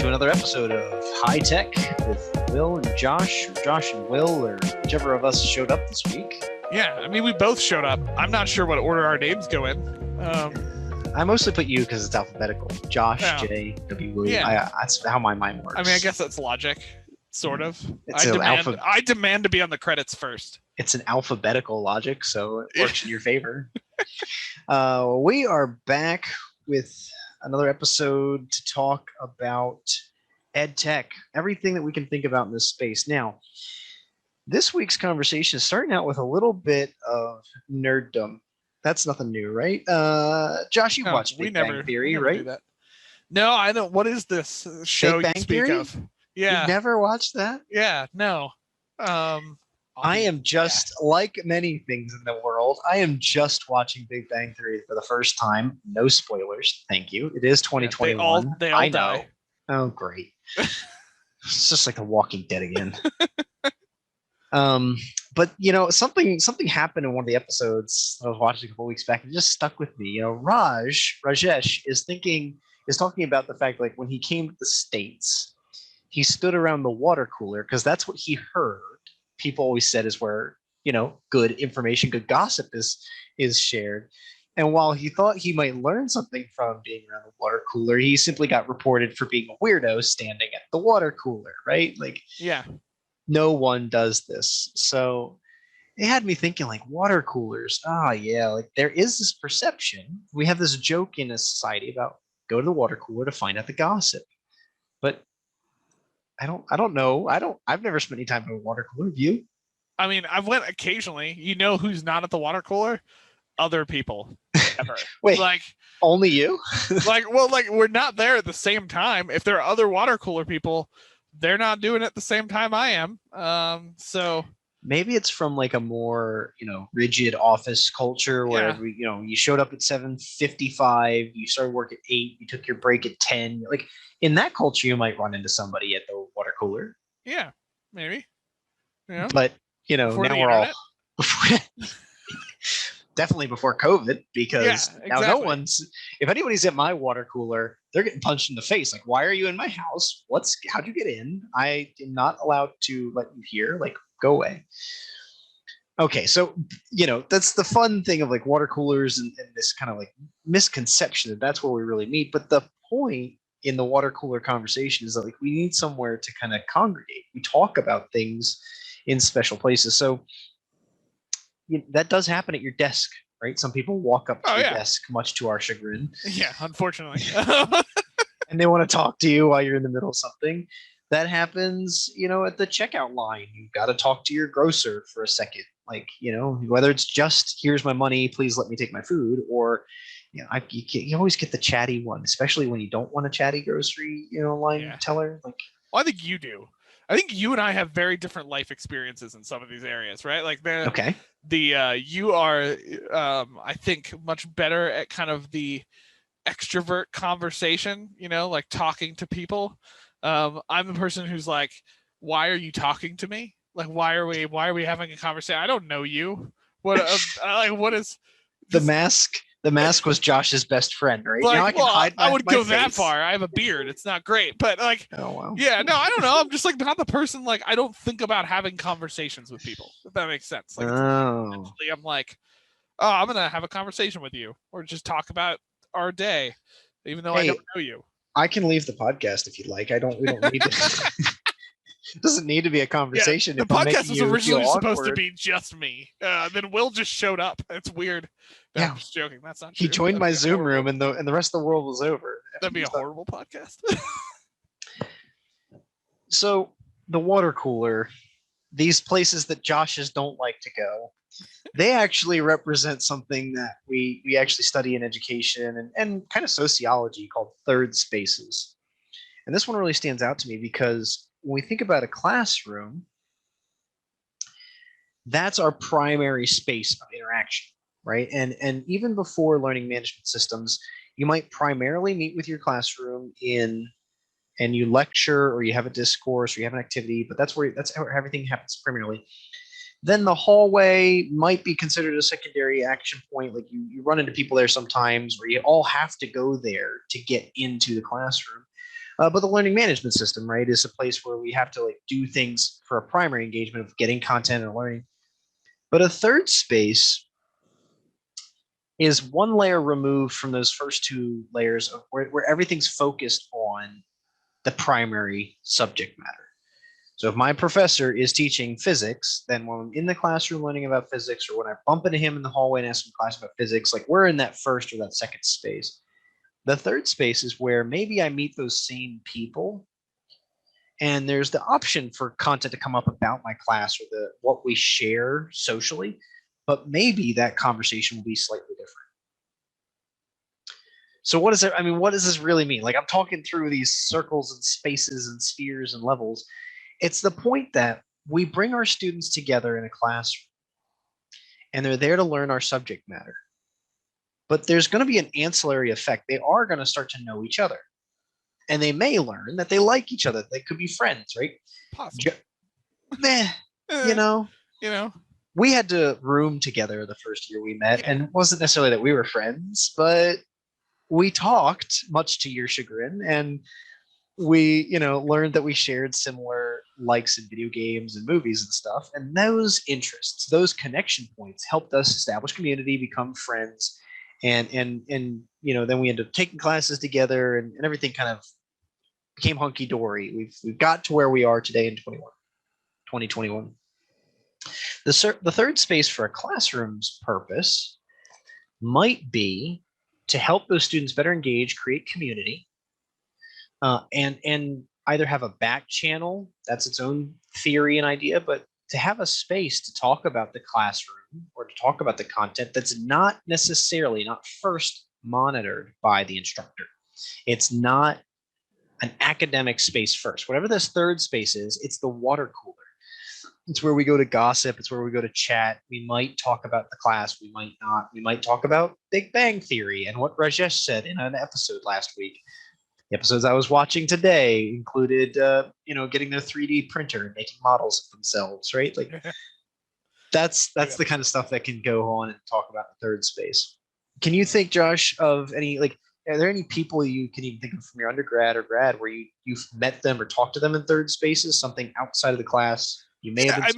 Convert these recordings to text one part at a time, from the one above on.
to another episode of High Tech with Will and Josh, or Josh and Will, or whichever of us showed up this week. Yeah, I mean, we both showed up. I'm not sure what order our names go in. I mostly put you because it's alphabetical. Josh, Yeah. J, W. Yeah. That's how my mind works. I mean, I guess that's logic, sort of. It's I demand to be on the credits first. It's an alphabetical logic, so it works in your favor. We are back with another episode to talk about ed tech, everything that we can think about in this space. Now, this week's conversation is starting out with a little bit of nerddom. That's nothing new, right? Josh, you watched Big Bang Theory, right? No, I don't. What is this show you speak of? Yeah. You've never watched that? Yeah, no. I am just like many things in the world. I am just watching Big Bang Theory for the first time. No spoilers. Thank you. It is 2021. They all I know. die. Oh, great. It's just like The Walking Dead again. But you know, something happened in one of the episodes that I was watching a couple weeks back and it just stuck with me. You know, Rajesh is talking about the fact like when he came to the States, he stood around the water cooler because that's what he heard. People always said is where, you know, good information, good gossip is shared. And while he thought he might learn something from being around the water cooler, he simply got reported for being a weirdo standing at the water cooler, right? Like, yeah, no one does this. So it had me thinking like water coolers. Yeah, like there is this perception. We have this joke in a society about go to the water cooler to find out the gossip. But I don't know. I've never spent any time at a water cooler. Have you? I mean, I've went occasionally. You know who's not at the water cooler? Other people. Ever. Wait, like only you? like we're not there at the same time. If there are other water cooler people, they're not doing it at the same time I am. So maybe it's from like a more, you know, rigid office culture where you showed up at 7:55, you started work at 8, you took your break at 10. Like in that culture, you might run into somebody at the water cooler. Yeah, maybe. Yeah. But you know, before now we're all definitely before COVID, because now no one's, if anybody's at my water cooler, they're getting punched in the face. Like, why are you in my house? How'd you get in? I am not allowed to let you here. Like, go away. Okay, so you know, that's the fun thing of like water coolers and this kind of like misconception that that's where we really meet. But the point in the water cooler conversation is that like we need somewhere to kind of congregate. We talk about things in special places. So that does happen at your desk, right? Some people walk up to your desk, much to our chagrin. Yeah, unfortunately. And they want to talk to you while you're in the middle of something. That happens, you know, at the checkout line. You've got to talk to your grocer for a second. Like, you know, whether it's just, here's my money, please let me take my food, or, you know, you always get the chatty one, especially when you don't want a chatty grocery, you know, line teller. Like, well, I think you do. I think you and I have very different life experiences in some of these areas, right? Like you are, I think, much better at kind of the extrovert conversation, you know, like talking to people. I'm the person who's like, why are you talking to me? Like, why are we having a conversation? I don't know you. What is the mask? The mask was Josh's best friend, right? Like, now I would go that far. I have a beard. It's not great, but like, oh wow. Yeah, no, I don't know. I'm just like not the person. Like, I don't think about having conversations with people. If that makes sense. Like, I'm like, oh, I'm gonna have a conversation with you, or just talk about our day, even though I don't know you. I can leave the podcast if you'd like. We don't need to. It doesn't need to be a conversation. Yeah, the podcast was originally supposed to be just me. Then Will just showed up. It's weird. No, I'm just joking. That's not true. He joined my Zoom room and the rest of the world was over. That'd be a horrible podcast. So the water cooler, these places that Joshes don't like to go, they actually represent something that we actually study in education and kind of sociology called third spaces. And this one really stands out to me because when we think about a classroom, that's our primary space of interaction, right? And even before learning management systems, you might primarily meet with your classroom and you lecture or you have a discourse or you have an activity, but that's how everything happens primarily. Then the hallway might be considered a secondary action point. Like you run into people there sometimes, or you all have to go there to get into the classroom. But the learning management system, right, is a place where we have to like do things for a primary engagement of getting content and learning. But a third space is one layer removed from those first two layers of where everything's focused on the primary subject matter. So if my professor is teaching physics, then when I'm in the classroom learning about physics, or when I bump into him in the hallway and ask him class about physics, like we're in that first or that second space. The third space is where maybe I meet those same people, and there's the option for content to come up about my class or what we share socially, but maybe that conversation will be slightly different. So what does it, I mean, what does this really mean? Like I'm talking through these circles and spaces and spheres and levels. It's the point that we bring our students together in a classroom and they're there to learn our subject matter. But there's going to be an ancillary effect. They are going to start to know each other. And they may learn that they like each other. They could be friends, right? Possibly. You know, we had to room together the first year we met, and it wasn't necessarily that we were friends, but we talked, much to your chagrin, and we, learned that we shared similar likes in video games and movies and stuff. And those interests, those connection points helped us establish community, become friends. And then we ended up taking classes together, and everything kind of became hunky dory. We've got to where we are today in 2021. The third space for a classroom's purpose might be to help those students better engage, create community, and either have a back channel, that's its own theory and idea, but to have a space to talk about the classroom or to talk about the content that's not first monitored by the instructor. It's not an academic space first. Whatever this third space is, it's the water cooler. It's where we go to gossip. It's where we go to chat. We might talk about the class. We might not. We might talk about Big Bang Theory and what Rajesh said in an episode last week. The episodes I was watching today included, getting their 3D printer and making models of themselves, right? Like that's the kind of stuff that can go on and talk about the third space. Can you think, Josh, of any, like, are there any people you can even think of from your undergrad or grad where you've met them or talked to them in third spaces, something outside of the class? You may have.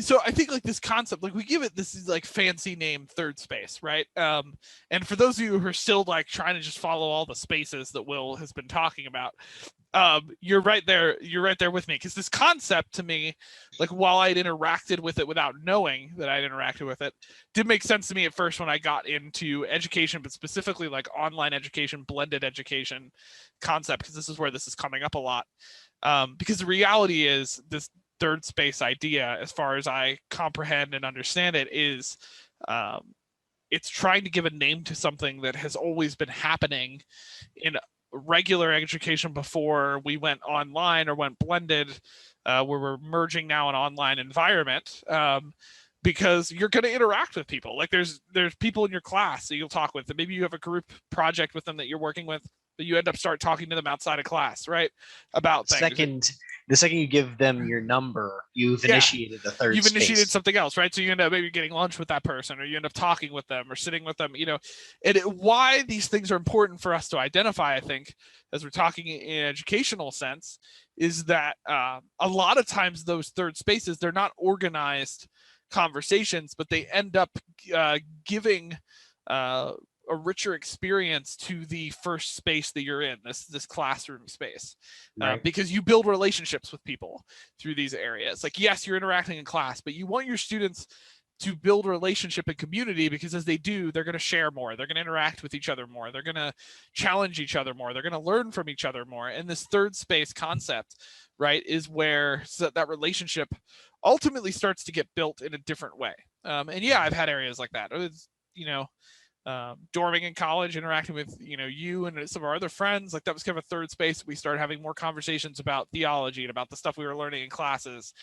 So I think like this concept, like we give it this is like fancy name third space, right? And for those of you who are still like trying to just follow all the spaces that Will has been talking about, you're right there with me, because this concept to me, like while I'd interacted with it without knowing that I'd interacted with it, did make sense to me at first when I got into education, but specifically like online education, blended education concept, because this is where this is coming up a lot. Because the reality is this third space idea, as far as I comprehend and understand it, is it's trying to give a name to something that has always been happening in regular education before we went online or went blended, where we're merging now an online environment, because you're going to interact with people. Like there's people in your class that you'll talk with, and maybe you have a group project with them that you're working with, but you end up start talking to them outside of class, right? About things. The second you give them your number, you've initiated the third space. You've initiated something else, right? So you end up maybe getting lunch with that person, or you end up talking with them or sitting with them, and why these things are important for us to identify, I think, as we're talking in educational sense, is that a lot of times those third spaces, they're not organized conversations, but they end up giving a richer experience to the first space that you're in, this classroom space, right? Because you build relationships with people through these areas. Like, yes, you're interacting in class, but you want your students to build a relationship and community, because as they do, they're going to share more, they're going to interact with each other more, they're going to challenge each other more, they're going to learn from each other more. And this third space concept, right, is where that relationship ultimately starts to get built in a different way. And yeah, I've had areas like that. It's, dorming in college, interacting with you and some of our other friends, like that was kind of a third space. We started having more conversations about theology and about the stuff we were learning in classes,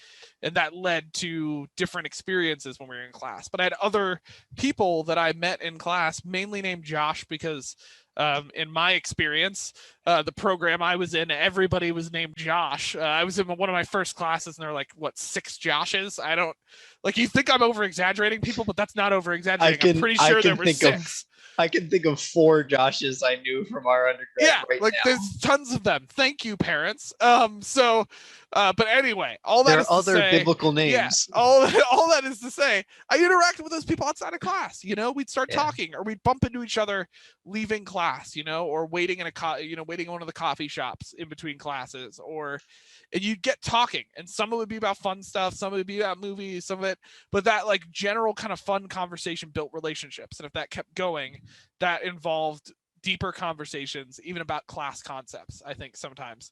and that led to different experiences when we were in class. But I had other people that I met in class, mainly named Josh, because in my experience, the program I was in, everybody was named Josh. I was in one of my first classes, and there were like, 6 Joshes? You think I'm over exaggerating, people, but that's not over exaggerating. I'm pretty sure there were 6. I can think of 4 Joshes I knew from our undergrad right like now. There's tons of them. Thank you, parents. But anyway, all that there is are to other say, biblical names. Yeah, all that is to say, I interacted with those people outside of class. We'd start talking, or we'd bump into each other leaving class, or waiting waiting in one of the coffee shops in between classes, and you'd get talking, and some of it would be about fun stuff, some of it would be about movies, some of it, but that like general kind of fun conversation built relationships. And if that kept going, that involved deeper conversations, even about class concepts, I think sometimes.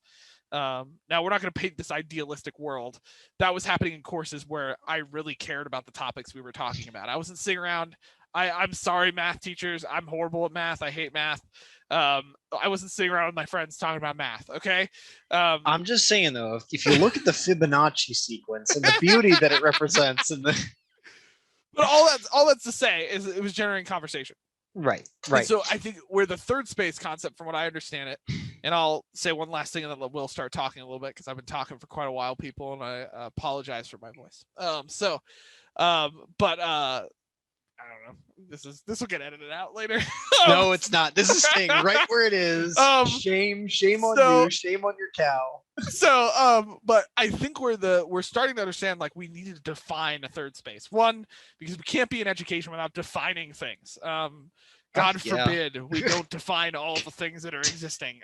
Now, we're not going to paint this idealistic world. That was happening in courses where I really cared about the topics we were talking about. I wasn't sitting around. I'm sorry, math teachers. I'm horrible at math. I hate math. I wasn't sitting around with my friends talking about math. Okay. I'm just saying though, if you look at the Fibonacci sequence and the beauty that it represents, and but all that's to say is it was generating conversation. Right. And so I think where the third space concept, from what I understand it, and I'll say one last thing, and then we'll start talking a little bit because I've been talking for quite a while, people, and I apologize for my voice. I don't know. This will get edited out later. No, it's not. This is staying right where it is. Shame on you. Shame on your cow. But I think we're starting to understand, like, we need to define a third space. One, because we can't be in education without defining things. God forbid we don't define all the things that are existing.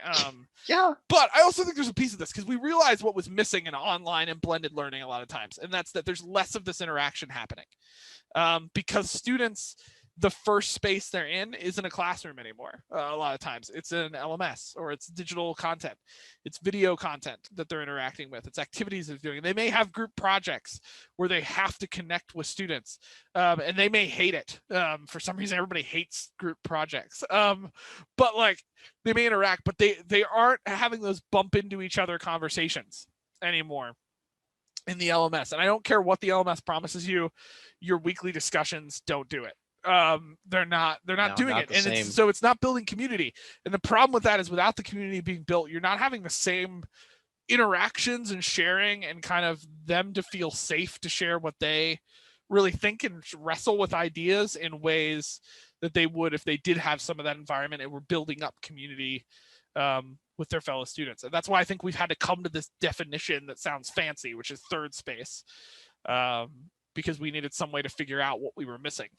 But I also think there's a piece of this because we realized what was missing in online and blended learning a lot of times, and that's that there's less of this interaction happening. Because students, the first space they're in isn't a classroom anymore. A lot of times it's an LMS, or it's digital content, it's video content that they're interacting with, it's activities they're doing. They may have group projects where they have to connect with students, and they may hate it. For some reason, everybody hates group projects, but like they may interact, but they aren't having those bump into each other conversations anymore in the LMS. And I don't care what the LMS promises you, your weekly discussions don't do it. They're not doing it. And it's not building community. And the problem with that is, without the community being built, you're not having the same interactions and sharing, and kind of them to feel safe to share what they really think and wrestle with ideas in ways that they would if they did have some of that environment and were building up community with their fellow students. And that's why I think we've had to come to this definition that sounds fancy, which is third space, because we needed some way to figure out what we were missing.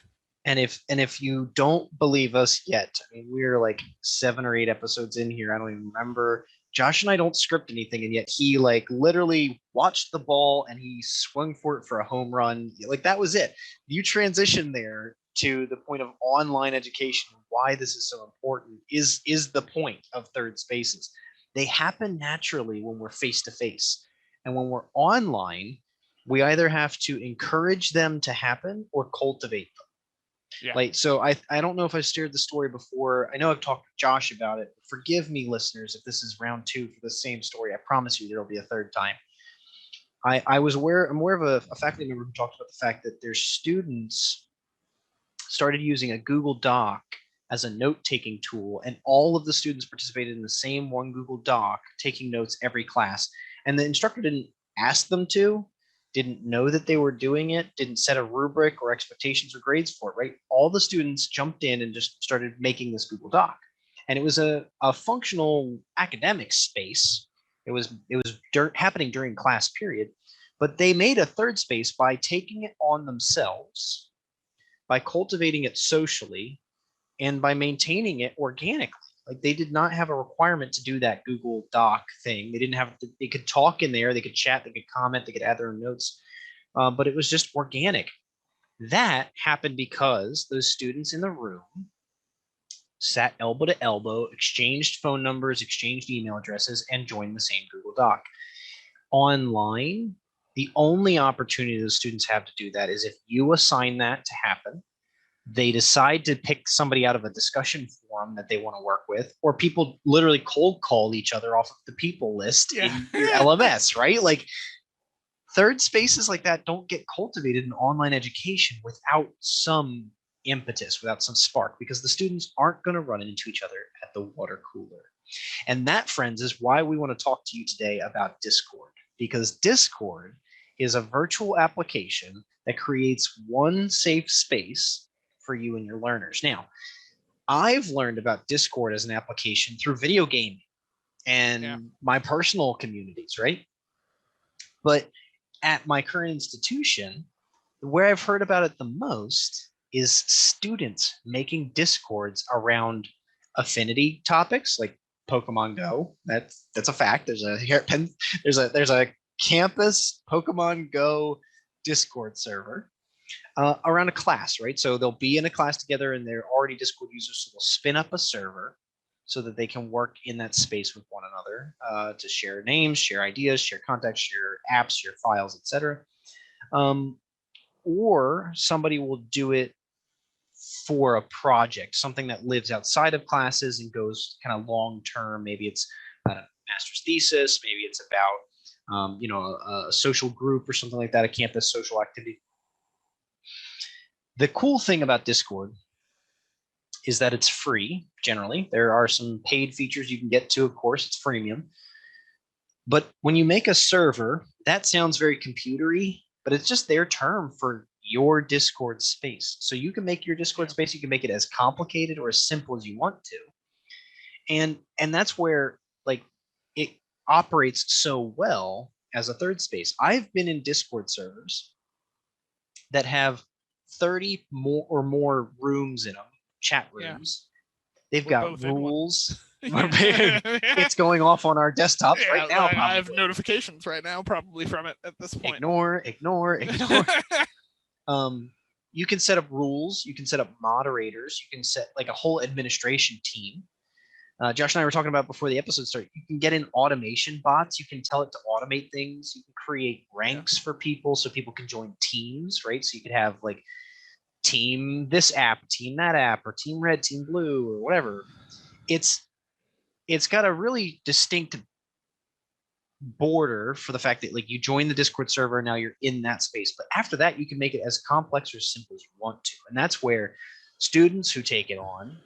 And if you don't believe us yet, I mean, we're like 7 or 8 episodes in here. I don't even remember. Josh and I don't script anything, and yet he like literally watched the ball and he swung for it for a home run. Like, that was it. You transition there to the point of online education. Why this is so important is the point of third spaces. They happen naturally when we're face to face, and when we're online, we either have to encourage them to happen or cultivate them. Yeah. Like, so I don't know if I shared the story before. I know I've talked to Josh about it. Forgive me, listeners, if this is round 2 for the same story. I promise you there'll be a third time. I'm aware of a faculty member who talked about the fact that their students started using a Google Doc as a note-taking tool, and all of the students participated in the same one Google Doc, taking notes every class. And the instructor didn't ask them to, didn't know that they were doing it, didn't set a rubric or expectations or grades for it, right? All the students jumped in and just started making this Google Doc. And it was a functional academic space. It was happening during class period, but they made a third space by taking it on themselves, by cultivating it socially, and by maintaining it organically. Like, they did not have a requirement to do that Google Doc thing. They didn't have to, they could talk in there, they could chat, they could comment, they could add their own notes, but it was just organic. That happened because those students in the room sat elbow to elbow, exchanged phone numbers, exchanged email addresses, and joined the same Google Doc. Online, the only opportunity those students have to do that is if you assign that to happen. They decide to pick somebody out of a discussion forum that they want to work with, or people literally cold call each other off of the people list in your LMS, right? Like, third spaces like that don't get cultivated in online education without some impetus, without some spark, because the students aren't going to run into each other at the water cooler. And that, friends, is why we want to talk to you today about Discord, because Discord is a virtual application that creates one safe space for you and your learners. Now, I've learned about Discord as an application through video gaming and my personal communities, right? But at my current institution, where I've heard about it the most is students making Discords around affinity topics like Pokemon Go. That's a fact. There's a campus Pokemon Go Discord server around a class, right? So they'll be in a class together and they're already Discord users, so they'll spin up a server so that they can work in that space with one another to share names, share ideas, share contacts, share apps, share files, etc. Or somebody will do it for a project, something that lives outside of classes and goes kind of long term. Maybe it's a master's thesis, maybe it's about a social group or something like that, a campus social activity. The cool thing about Discord is that it's free generally. There are some paid features you can get to, of course, it's freemium. But when you make a server, that sounds very computery, but it's just their term for your Discord space. So you can make your Discord space, you can make it as complicated or as simple as you want to. And that's where like it operates so well as a third space. I've been in Discord servers that have 30 more rooms in them, chat rooms. They've got rules. It's going off on our desktops right now. I have notifications right now, probably from it at this point. Ignore. You can set up rules. You can set up moderators. You can set like a whole administration team. Josh and I were talking about before the episode started. You can get in automation bots. You can tell it to automate things. You can create ranks for people so people can join teams, right? So you could have like team this app, team that app, or team red, team blue, or whatever. It's got a really distinct border for the fact that like you join the Discord server, now you're in that space. But after that, you can make it as complex or simple as you want to. And that's where students who take it on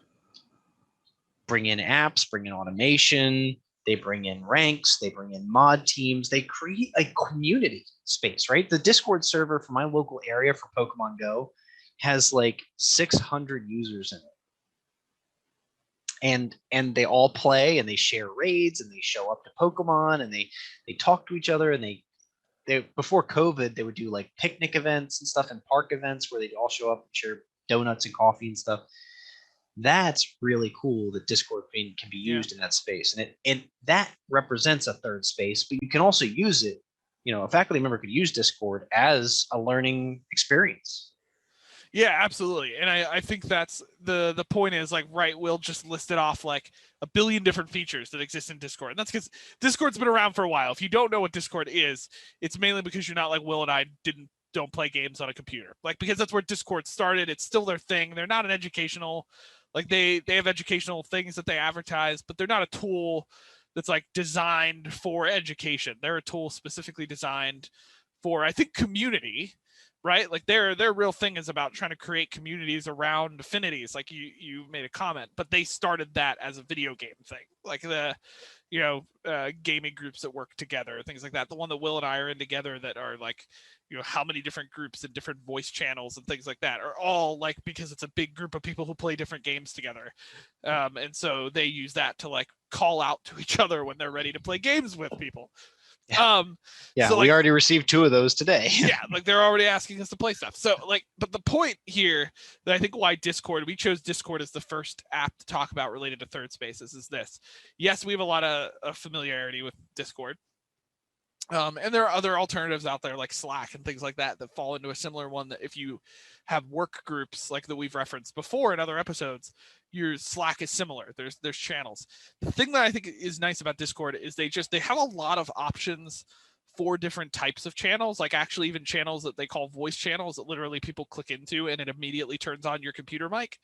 bring in apps, bring in automation, they bring in ranks, they bring in mod teams, they create a community space, right? The Discord server for my local area for Pokemon Go has like 600 users in it. And they all play and they share raids and they show up to Pokemon and they talk to each other and they before COVID they would do like picnic events and stuff and park events where they'd all show up and share donuts and coffee and stuff. That's really cool that Discord can be used in that space, and that represents a third space. But you can also use it. A faculty member could use Discord as a learning experience. Yeah, absolutely. And I think that's the point is like, right, Will just listed off like a billion different features that exist in Discord. And that's because Discord's been around for a while. If you don't know what Discord is, it's mainly because you're not like Will and I don't play games on a computer. Like, because that's where Discord started. It's still their thing. They're not an educational, like they have educational things that they advertise, but they're not a tool that's like designed for education. They're a tool specifically designed for, I think, community. Right, like their real thing is about trying to create communities around affinities, like you made a comment, but they started that as a video game thing, like the gaming groups that work together, things like that. The one that Will and I are in together that are like, how many different groups and different voice channels and things like that are all like, because it's a big group of people who play different games together, and so they use that to like call out to each other when they're ready to play games with people. So we already received 2 of those today. Like they're already asking us to play stuff. So like, but the point here that I think why we chose Discord as the first app to talk about related to third spaces is this. Yes, we have a lot of familiarity with Discord. And there are other alternatives out there like Slack and things like that fall into a similar one, that if you have work groups like that we've referenced before in other episodes, your Slack is similar. There's channels. The thing that I think is nice about Discord is they have a lot of options for different types of channels, like actually even channels that they call voice channels that literally people click into and it immediately turns on your computer mic,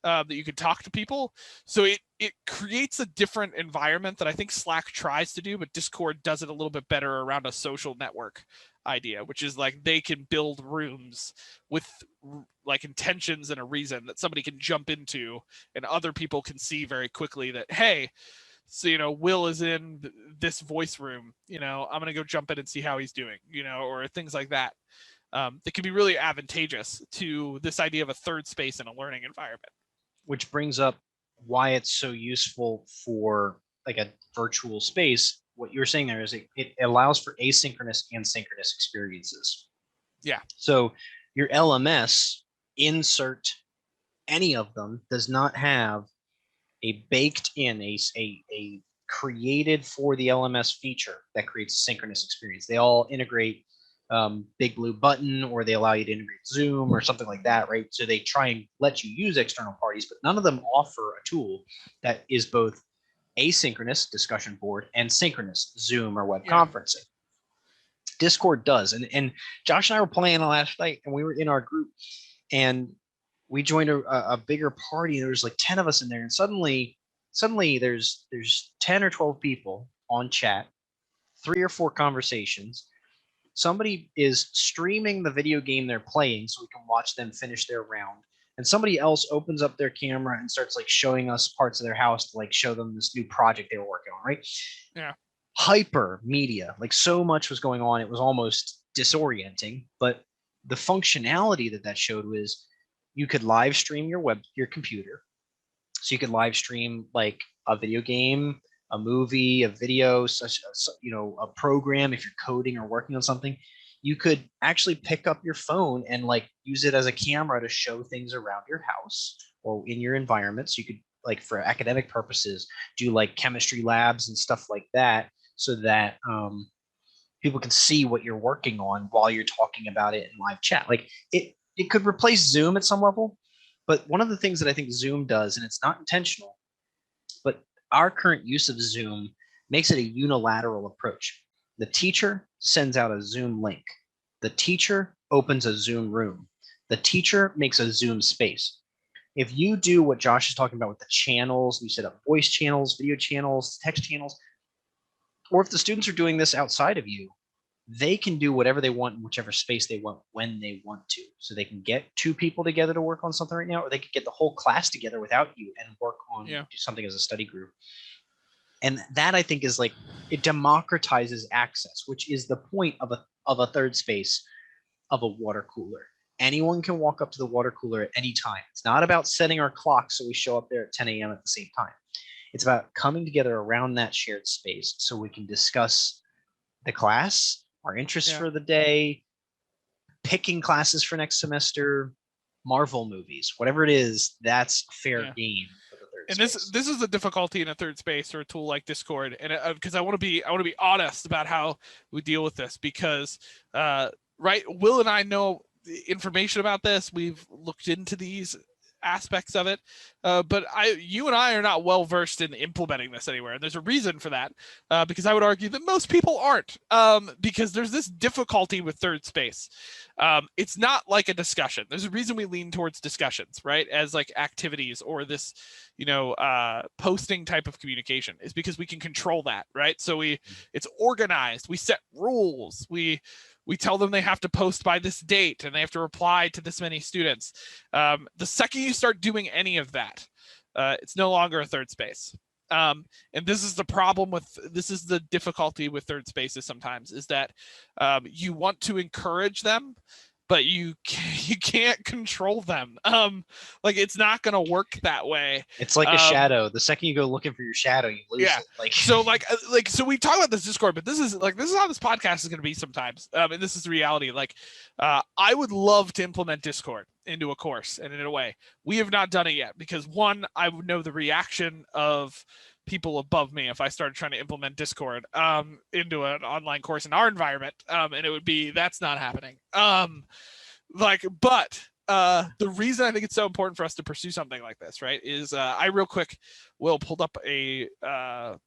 that you can talk to people. So it creates a different environment that I think Slack tries to do, but Discord does it a little bit better around a social network idea, which is like they can build rooms with like intentions and a reason that somebody can jump into and other people can see very quickly that, hey, so Will is in this voice room, I'm gonna go jump in and see how he's doing, or things like that, that can be really advantageous to this idea of a third space in a learning environment. which brings up why it's so useful for like a virtual space. What you're saying there is it allows for asynchronous and synchronous experiences. Yeah. So your LMS, insert any of them, does not have a baked in, a created for the LMS feature that creates a synchronous experience. They all integrate Big Blue Button, or they allow you to integrate Zoom or something like that, right? So they try and let you use external parties, but none of them offer a tool that is both asynchronous, discussion board, and synchronous, Zoom or web conferencing. Discord does. And Josh and I were playing last night, and we were in our group, and we joined a bigger party. There was like 10 of us in there, and suddenly there's 10 or 12 people on chat, 3 or 4 conversations. Somebody is streaming the video game they're playing so we can watch them finish their round. And somebody else opens up their camera and starts like showing us parts of their house to like show them this new project they were working on, right? Yeah. Hyper media, like so much was going on. It was almost disorienting, but the functionality that showed was you could live stream your computer. So you could live stream like a video game, a movie, a video, a program. If you're coding or working on something, you could actually pick up your phone and like use it as a camera to show things around your house or in your environment. So you could, like, for academic purposes, do like chemistry labs and stuff like that, so that people can see what you're working on while you're talking about it in live chat. Like it could replace Zoom at some level, but one of the things that I think Zoom does, and it's not intentional, but our current use of Zoom makes it a unilateral approach. The teacher sends out a Zoom link. The teacher opens a Zoom room. The teacher makes a Zoom space. If you do what Josh is talking about with the channels, you set up voice channels, video channels, text channels, or if the students are doing this outside of you, they can do whatever they want in whichever space they want when they want to. So they can get 2 people together to work on something right now, or they could get the whole class together without you and work on do something as a study group. And that, I think, is like, it democratizes access, which is the point of a third space of a water cooler. Anyone can walk up to the water cooler at any time. It's not about setting our clock so we show up there at 10 a.m. at the same time. It's about coming together around that shared space so we can discuss the class, our interests for the day, picking classes for next semester, Marvel movies, whatever it is. That's fair game. And this is the difficulty in a third space or a tool like Discord, and because I want to be honest about how we deal with this, because right, Will and I know information about this. We've looked into these aspects of it, but you and I are not well versed in implementing this anywhere, and there's a reason for that, because I would argue that most people aren't, because there's this difficulty with third space. It's not like a discussion. There's a reason we lean towards discussions, right, as like activities or this posting type of communication, is because we can control that, right? So it's organized, we set rules, we tell them they have to post by this date and they have to reply to this many students. The second you start doing any of that, it's no longer a third space. And this is the problem this is the difficulty with third spaces sometimes, is that you want to encourage them, but you can't control them. Like, it's not going to work that way. It's like a shadow. The second you go looking for your shadow, you lose it. So we talk about this Discord, but this is how this podcast is going to be sometimes. And this is the reality. Like, I would love to implement Discord into a course, and in a way, we have not done it yet, because one, I would know the reaction of people above me if I started trying to implement Discord into an online course in our environment, and it would be, that's not happening. The reason I think it's so important for us to pursue something like this, right, is I real quick pulled up a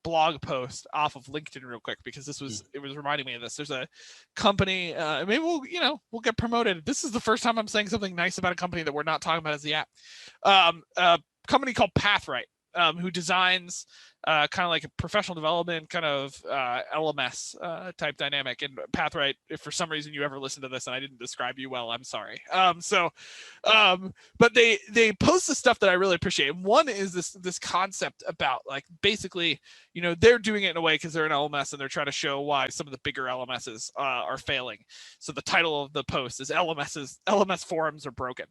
blog post off of LinkedIn real quick, because it was reminding me of this. There's a company, maybe we'll get promoted. This is the first time I'm saying something nice about a company that we're not talking about as the app. A company called Pathright, who designs kind of like a professional development kind of LMS type dynamic. And Pathright, if for some reason you ever listen to this and I didn't describe you well, I'm sorry. But they post the stuff that I really appreciate. And one is this concept about, like, basically, they're doing it in a way because they're an LMS and they're trying to show why some of the bigger LMSs are failing. So the title of the post is LMS forums are broken.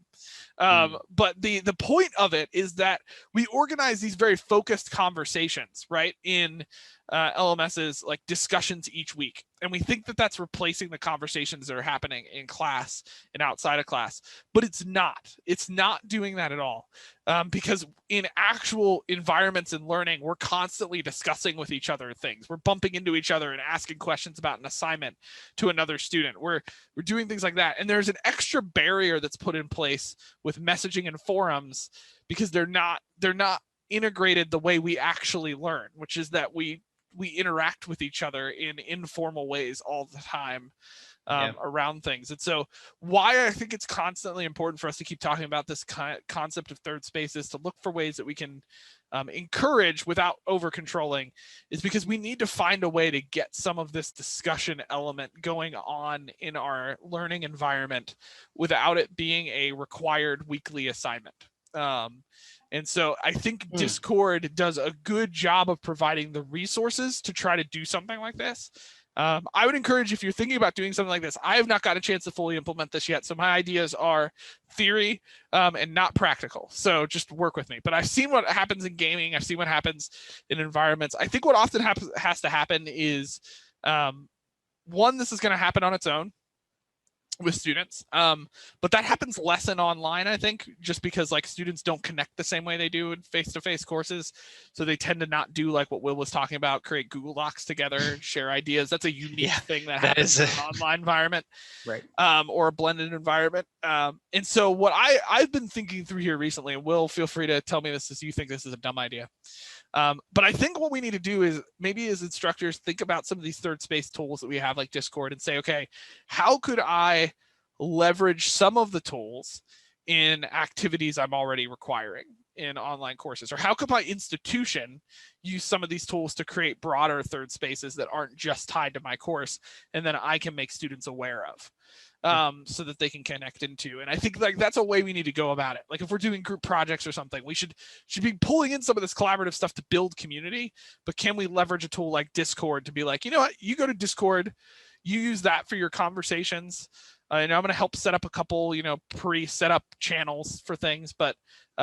But the point of it is that we organize these very focused conversations, right, in LMSs, like discussions each week. And we think that that's replacing the conversations that are happening in class and outside of class, but it's not. It's not doing that at all. Because in actual environments and learning, we're constantly discussing with each other things. We're bumping into each other and asking questions about an assignment to another student. We're doing things like that. And there's an extra barrier that's put in place with messaging and forums because they're not integrated the way we actually learn, which is that we interact with each other in informal ways all the time around things. And so why I think it's constantly important for us to keep talking about this concept of third spaces, to look for ways that we can encourage without over controlling, is because we need to find a way to get some of this discussion element going on in our learning environment without it being a required weekly assignment. And so I think Discord does a good job of providing the resources to try to do something like this. I would encourage, if you're thinking about doing something like this, I have not got a chance to fully implement this yet. So my ideas are theory and not practical. So just work with me. But I've seen what happens in gaming. I've seen what happens in environments. I think what often has to happen is, one, this is going to happen on its own with students, but that happens less in online, I think, just because like students don't connect the same way they do in face-to-face courses, so they tend to not do like what Will was talking about, create Google Docs together and share ideas. That's a unique thing that happens in an online environment, right? Or a blended environment. And so what I've been thinking through here recently, and Will, feel free to tell me this if you think this is a dumb idea, but I think what we need to do is, maybe as instructors, think about some of these third space tools that we have like Discord and say, okay, how could I leverage some of the tools in activities I'm already requiring in online courses? Or how could my institution use some of these tools to create broader third spaces that aren't just tied to my course and then I can make students aware of? So that they can connect into. And I think like that's a way we need to go about it. Like if we're doing group projects or something, we should be pulling in some of this collaborative stuff to build community, but can we leverage a tool like Discord to be like, you know what, you go to Discord, you use that for your conversations. And I'm going to help set up a couple, pre-set up channels for things, but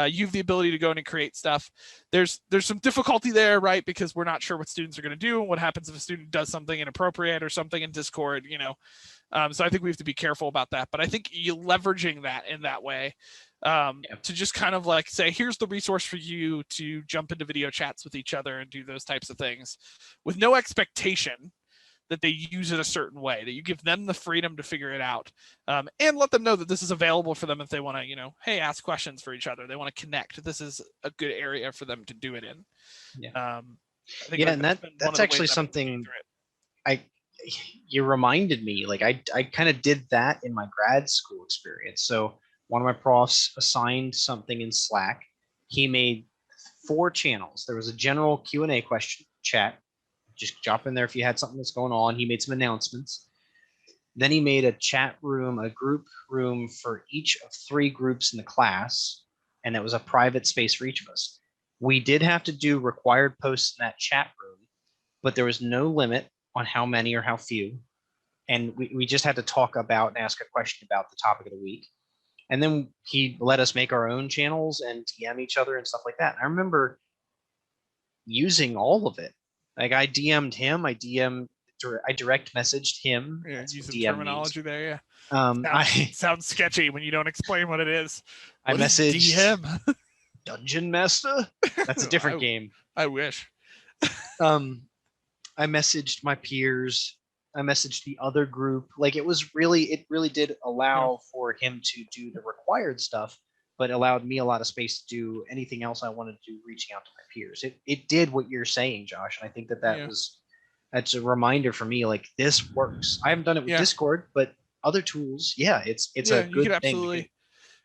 you have the ability to go in and create stuff. There's some difficulty there, right? Because we're not sure what students are going to do and what happens if a student does something inappropriate or something in Discord, So I think we have to be careful about that. But I think you leveraging that in that way to just kind of like say, here's the resource for you to jump into video chats with each other and do those types of things with no expectation that they use it a certain way, that you give them the freedom to figure it out, and let them know that this is available for them if they want to, hey, ask questions for each other. They want to connect. This is a good area for them to do it in. Yeah. And that's actually something you reminded me, like I kind of did that in my grad school experience. So one of my profs assigned something in Slack. He made 4 channels. There was a general Q&A question chat. Just drop in there if you had something that's going on. He made some announcements. Then he made a chat room, a group room for each of 3 groups in the class. And that was a private space for each of us. We did have to do required posts in that chat room, but there was no limit on how many or how few. And we just had to talk about and ask a question about the topic of the week. And then he let us make our own channels and DM each other and stuff like that. And I remember using all of it. Like I DM'd him, I direct messaged him. Yeah, use some terminology there, yeah. Sounds sketchy when you don't explain what it is. I messaged DM. Dungeon Master? That's a different game. I wish. I messaged my peers. I messaged the other group. Like it really did allow for him to do the required stuff, but allowed me a lot of space to do anything else I wanted to do, reaching out to my peers. It did what you're saying, Josh. And I think that's a reminder for me, like this works. I haven't done it with Discord, but other tools, it's a good thing. Absolutely.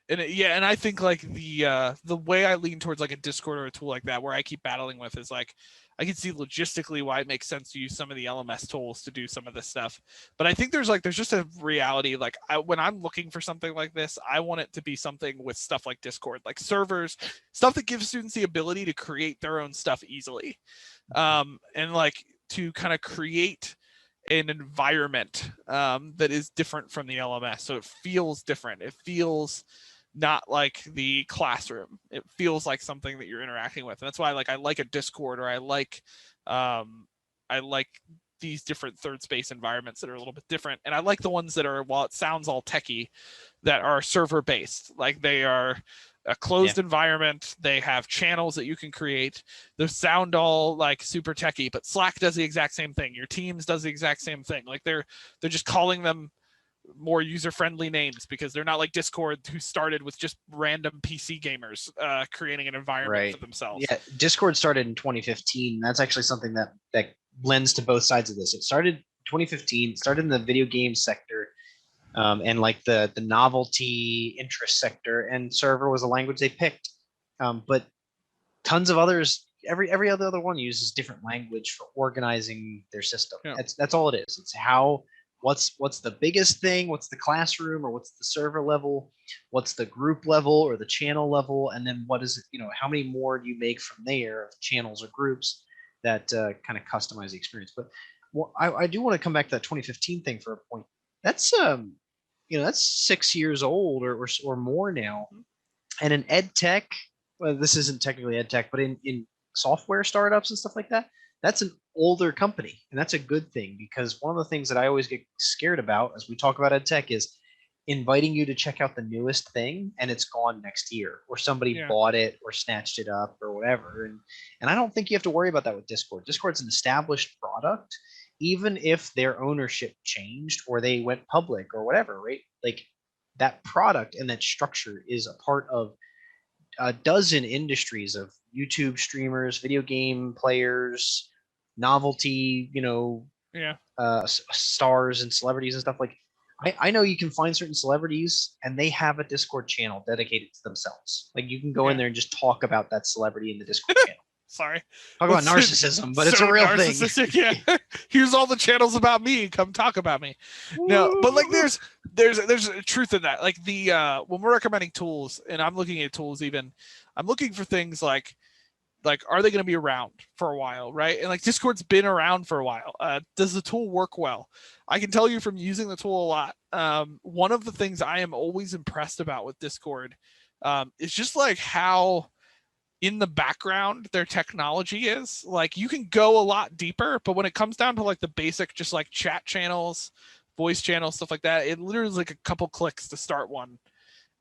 And I think like the way I lean towards like a Discord or a tool like that, where I keep battling with, is like I can see logistically why it makes sense to use some of the LMS tools to do some of this stuff. But I think there's just a reality, like when I'm looking for something like this, I want it to be something with stuff like Discord, like servers, stuff that gives students the ability to create their own stuff easily. and like to kind of create an environment that is different from the LMS. So it feels different. It feels not like the classroom. It feels like something that you're interacting with. And that's why I like a Discord, or I like these different third space environments that are a little bit different. And I like the ones that are, while it sounds all techie, that are server based. Like they are a closed environment. They have channels that you can create. They sound all like super techie, but Slack does the exact same thing. Your Teams does the exact same thing. Like they're just calling them more user-friendly names, because they're not like Discord, who started with just random PC gamers creating an environment for themselves. Yeah, Discord started in 2015. That's actually something that lends to both sides of this. It started 2015, started in the video game sector, and like the novelty interest sector, and server was a language they picked. But tons of others, every other one uses different language for organizing their system. Yeah. That's all it is. It's how what's the biggest thing, what's the classroom, or what's the server level, what's the group level or the channel level, and then what is it, how many more do you make from there of channels or groups that kind of customize the experience. But I do want to come back to that 2015 thing for a point. That's that's 6 years old or more now. And in ed tech, well, this isn't technically ed tech, but in software startups and stuff like that, that's an older company, and that's a good thing, because one of the things that I always get scared about as we talk about ed tech is inviting you to check out the newest thing and it's gone next year, or somebody bought it or snatched it up or whatever. And I don't think you have to worry about that with Discord. Discord's an established product, even if their ownership changed or they went public or whatever, right? Like that product and that structure is a part of a dozen industries of YouTube streamers, video game players, novelty, stars and celebrities and stuff. Like I know you can find certain celebrities and they have a Discord channel dedicated to themselves. Like you can go in there and just talk about that celebrity in the Discord channel. Sorry. Talk about narcissism, but it's a real thing. Yeah. Here's all the channels about me. Come talk about me. No, but like there's a truth in that. Like when we're recommending tools, and I'm looking at tools, even I'm looking for things like are they going to be around for a while, right? And like Discord's been around for a while. Does the tool work well? I can tell you from using the tool a lot. One of the things I am always impressed about with Discord is just like how in the background their technology is. Like you can go a lot deeper, but when it comes down to like the basic, just like chat channels, voice channels, stuff like that, it literally is like a couple clicks to start one.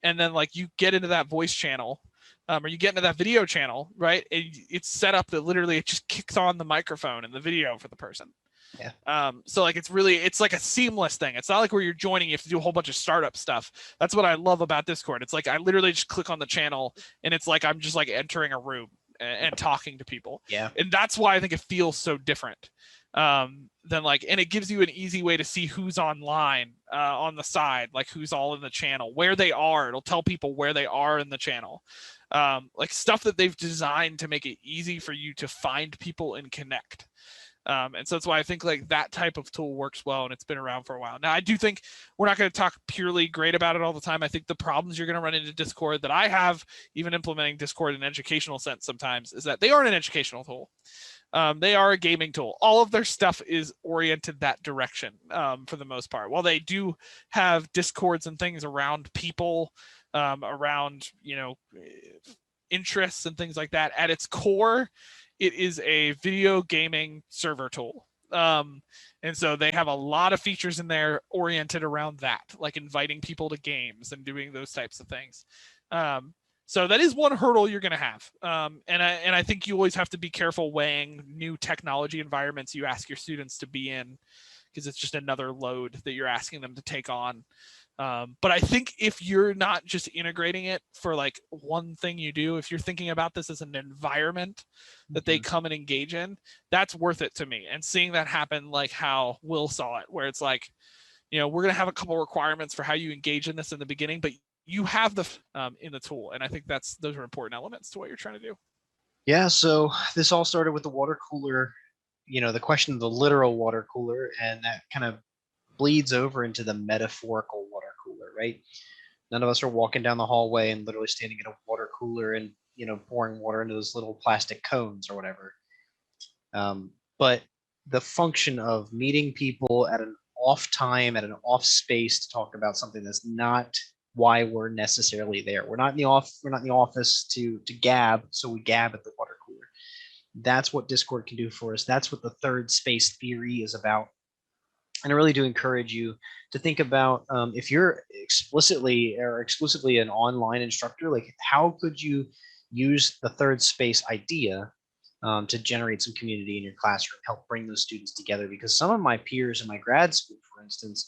And then like you get into that voice channel, or you get into that video channel, right? It's set up that literally it just kicks on the microphone and the video for the person. Yeah. So like it's like a seamless thing. It's not like where you're joining, you have to do a whole bunch of startup stuff. That's what I love about Discord. It's like I literally just click on the channel and it's like I'm just like entering a room and talking to people. Yeah. And that's why I think it feels so different. Than like, and it gives you an easy way to see who's online on the side, like who's all in the channel, where they are. It'll tell people where they are in the channel. Like stuff that they've designed to make it easy for you to find people and connect. And so that's why I think like that type of tool works well, and it's been around for a while. Now, I do think we're not going to talk purely great about it all the time. I think the problems you're going to run into Discord that I have, even implementing Discord in an educational sense sometimes, is that they aren't an educational tool. They are a gaming tool. All of their stuff is oriented that direction for the most part. While they do have Discords and things around people, around, interests and things like that, at its core, it is a video gaming server tool. And so they have a lot of features in there oriented around that, like inviting people to games and doing those types of things. So that is one hurdle you're going to have. And I think you always have to be careful weighing new technology environments you ask your students to be in, because it's just another load that you're asking them to take on. But I think if you're not just integrating it for like one thing you do, if you're thinking about this as an environment that they come and engage in, that's worth it to me. And seeing that happen, like how Will saw it, where it's like, we're going to have a couple requirements for how you engage in this in the beginning, but you have the in the tool. And I think those are important elements to what you're trying to do. Yeah. So this all started with the water cooler, the question of the literal water cooler, and that kind of bleeds over into the metaphorical water cooler, right? None of us are walking down the hallway and literally standing at a water cooler and pouring water into those little plastic cones or whatever. But the function of meeting people at an off time, at an off space to talk about something that's not why we're necessarily there. We're not in the office to gab, so we gab at the water cooler. That's what Discord can do for us. That's what the third space theory is about. And I really do encourage you to think about if you're explicitly or exclusively an online instructor, like how could you use the third space idea to generate some community in your classroom, help bring those students together? Because some of my peers in my grad school, for instance,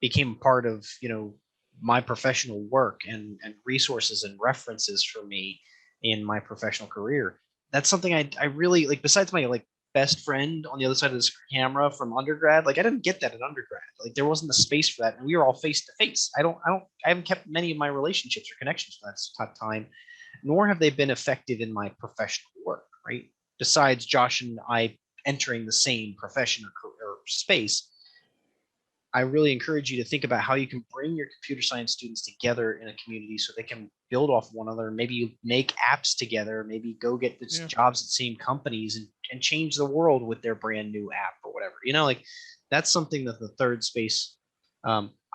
became part of, my professional work and resources and references for me in my professional career. That's something I really like, besides my like best friend on the other side of this camera from undergrad. Like I didn't get that in undergrad. Like there wasn't the space for that. And we were all face to face. I haven't kept many of my relationships or connections for that time, nor have they been effective in my professional work, right? Besides Josh and I entering the same profession or space, I really encourage you to think about how you can bring your computer science students together in a community so they can build off one another. Maybe you make apps together, maybe go get jobs at same companies and change the world with their brand new app or whatever. Like that's something that the third space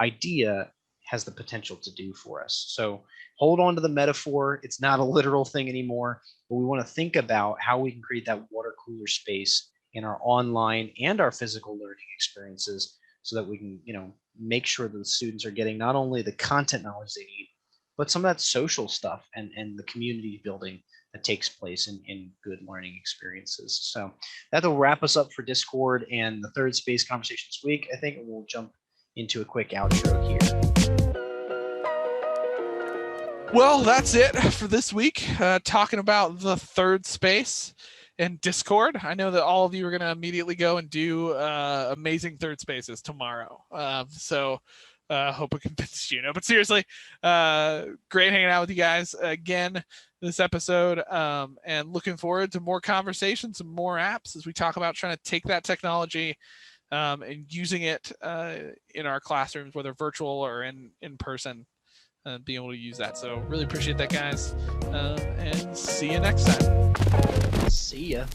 idea has the potential to do for us. So hold on to the metaphor. It's not a literal thing anymore, but we want to think about how we can create that water cooler space in our online and our physical learning experiences, so that we can, make sure that the students are getting not only the content knowledge they need, but some of that social stuff and the community building that takes place in good learning experiences. So that'll wrap us up for Discord and the third space conversation this week. I think we'll jump into a quick outro here. Well, that's it for this week, talking about the third space and Discord. I know that all of you are going to immediately go and do amazing third spaces tomorrow. So hope it convinced you. But seriously, great hanging out with you guys again this episode, and looking forward to more conversations and more apps as we talk about trying to take that technology and using it in our classrooms, whether virtual or in person, and being able to use that. So really appreciate that, guys, and see you next time. See ya.